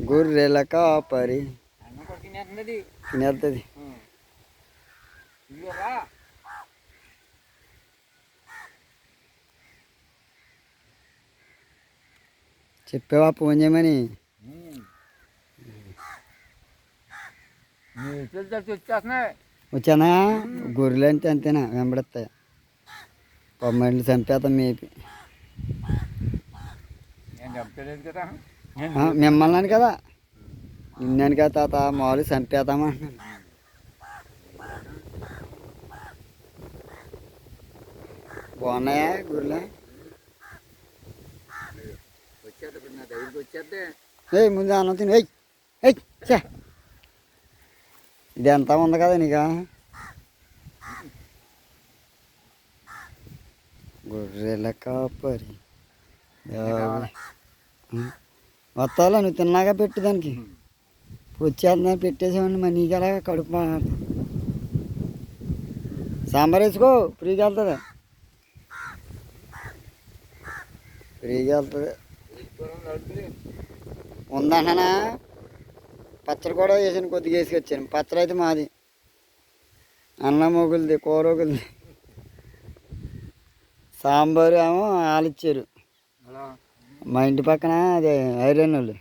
గొర్రెల కాపరి తినేస్తుంది. చెప్పావా ఫోన్ చేయమని? వచ్చానా? గొర్రెలు అంటే అంతేనా, వెంబడిస్తాయి. పొమ్మళ్ళు చంపేస్తాం మేపి. మిమ్మల్ని అని కదా, నిన్నాను కదా తాత, మామూలు చంపేద్దామా అంటున్నాను. బాగున్నాయా గొర్రెలు? ముందు అన్నం తిని చే, ఇది ఎంత ఉంది కదా నీకు. గొర్రెల కాపరి వస్తావులా, నువ్వు తిన్నాగా పెట్టు దానికి. వచ్చేస్తుందని పెట్టేసేవాడిని, మరి నీకు ఎలాగా కడుపు సాంబార్ వేసుకో, ఫ్రీగా వెళ్తుంది. ఫ్రీగా వెళ్తుంది. ఉందన్నా పచ్చడి కూడా వేసాను, కొద్దిగా వేసుకొచ్చాను. పచ్చడి అయితే మాది, అన్నం మొగులది, కూర ఒకరిది. సాంబారు ఏమో వాళ్ళు ఇచ్చారు. మా ఇంటి పక్కన అదే ఐరన్ వాళ్ళు.